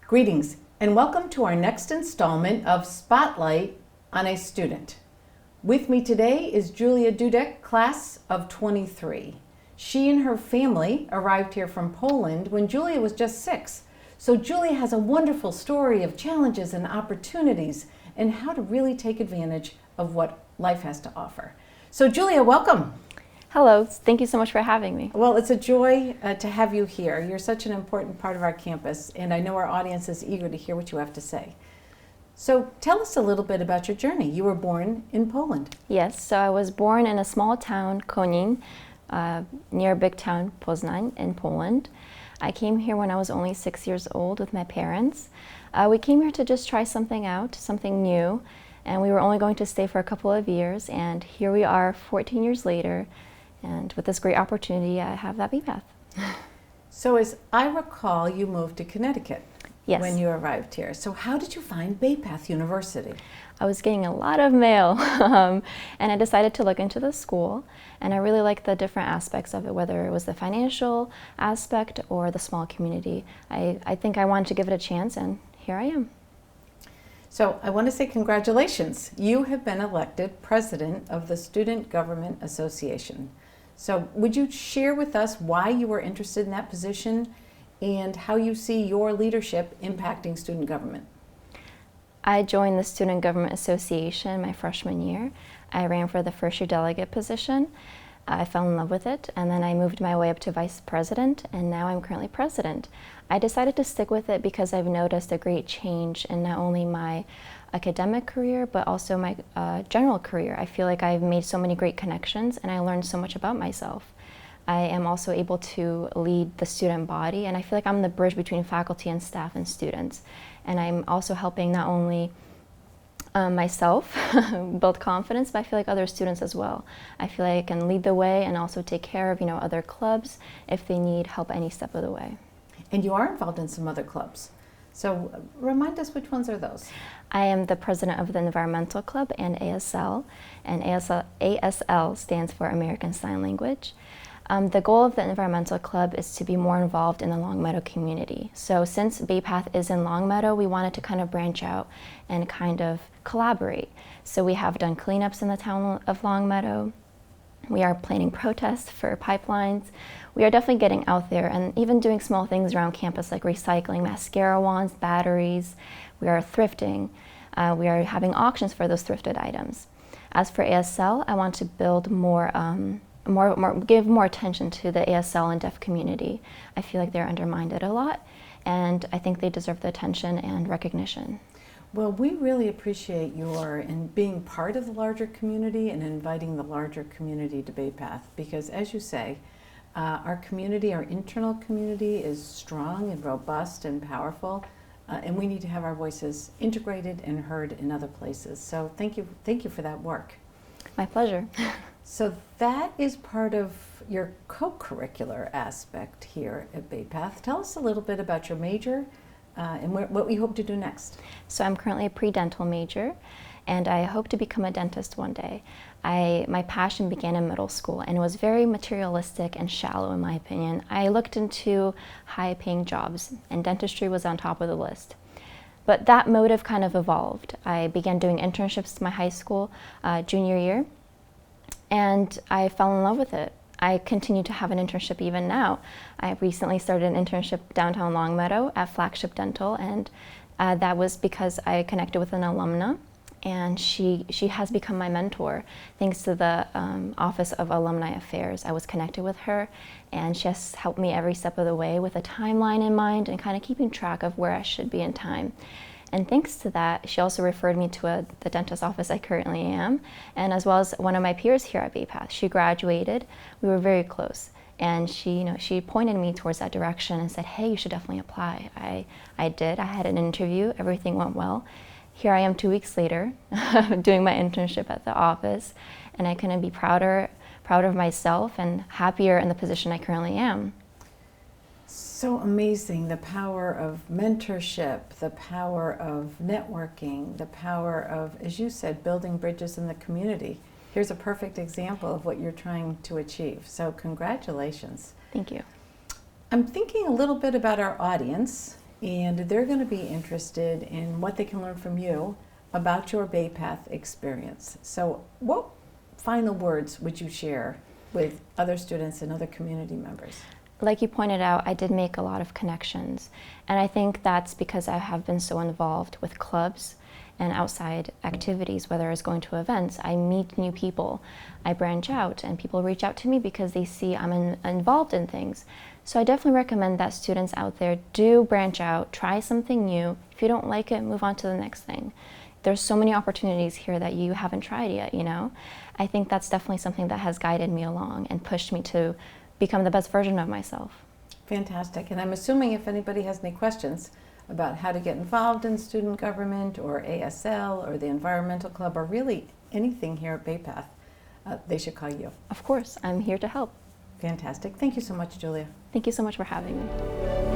Greetings and welcome to our next installment of Spotlight on a Student. With me today is Julia Dudek, class of 23. She and her family arrived here from Poland when Julia was just 6. So Julia has a wonderful story of challenges and opportunities and how to really take advantage of what life has to offer. So Julia, welcome. Hello, thank you so much for having me. Well, it's a joy to have you here. You're such an important part of our campus, and I know our audience is eager to hear what you have to say. So tell us a little bit about your journey. You were born in Poland. Yes, so I was born in a small town, Konin, near big town Poznań in Poland. I came here when I was only 6 years old with my parents. We came here to just try something out, something new, and we were only going to stay for a couple of years, and here we are 14 years later. And with this great opportunity, I have that BPath. So as I recall, you moved to Connecticut Yes. when you arrived here. So how did you find BPath University? I was getting a lot of mail, and I decided to look into the school, and I really liked the different aspects of it, whether it was the financial aspect or the small community. I think I wanted to give it a chance, and here I am. So I want to say congratulations. You have been elected president of the Student Government Association. So would you share with us why you were interested in that position and how you see your leadership impacting student government? I joined the Student Government Association my freshman year. I ran for the first year delegate position. I fell in love with it, and then I moved my way up to vice president, and now I'm currently president. I decided to stick with it because I've noticed a great change in not only my academic career, but also my general career. I feel like I've made so many great connections, and I learned so much about myself. I am also able to lead the student body, and I feel like I'm the bridge between faculty and staff and students. And I'm also helping not only myself build confidence, but I feel like other students as well. I feel like I can lead the way and also take care of other clubs if they need help any step of the way. And you are involved in some other clubs. So remind us, which ones are those? I am the president of the Environmental Club and ASL ASL stands for American Sign Language. The goal of the Environmental Club is to be more involved in the Longmeadow community. So since BPath is in Longmeadow, we wanted to kind of branch out and kind of collaborate. So we have done cleanups in the town of Longmeadow. We are planning protests for pipelines. We are definitely getting out there and even doing small things around campus like recycling mascara wands, batteries. We are thrifting. We are having auctions for those thrifted items. As for ASL, I want to build give more attention to the ASL and deaf community. I feel like they're undermined a lot, and I think they deserve the attention and recognition. Well, we really appreciate your being part of the larger community and inviting the larger community to BPath because, as you say, our community, our internal community is strong and robust and powerful, and we need to have our voices integrated and heard in other places. So thank you for that work. My pleasure. So that is part of your co-curricular aspect here at BPath. Tell us a little bit about your major and what we hope to do next. So I'm currently a pre-dental major, and I hope to become a dentist one day. My passion began in middle school, and it was very materialistic and shallow in my opinion. I looked into high-paying jobs, and dentistry was on top of the list. But that motive kind of evolved. I began doing internships my high school junior year, and I fell in love with it. I continue to have an internship even now. I recently started an internship downtown Longmeadow at Flagship Dental, and that was because I connected with an alumna, and she has become my mentor. Thanks to the Office of Alumni Affairs, I was connected with her, and she has helped me every step of the way with a timeline in mind and kind of keeping track of where I should be in time. And thanks to that, she also referred me to the dentist office I currently am, and as well as one of my peers here at BPath. She graduated, we were very close, and she pointed me towards that direction and said, hey, you should definitely apply. I did, I had an interview, everything went well. Here I am 2 weeks later, doing my internship at the office, and I couldn't be prouder of myself and happier in the position I currently am. So amazing, the power of mentorship, the power of networking, the power of, as you said, building bridges in the community. Here's a perfect example of what you're trying to achieve. So congratulations. Thank you. I'm thinking a little bit about our audience and they're going to be interested in what they can learn from you about your Bay Path experience. So what final words would you share with other students and other community members? Like you pointed out, I did make a lot of connections, and I think that's because I have been so involved with clubs and outside activities, whether it's going to events. I meet new people, I branch out, and people reach out to me because they see I'm involved in things. So I definitely recommend that students out there do branch out, try something new. If you don't like it, move on to the next thing. There's so many opportunities here that you haven't tried yet, you know? I think that's definitely something that has guided me along and pushed me to become the best version of myself. Fantastic. And I'm assuming if anybody has any questions about how to get involved in student government or ASL or the environmental club or really anything here at Bay Path, they should call you. Of course, I'm here to help. Fantastic. Thank you so much, Julia. Thank you so much for having me.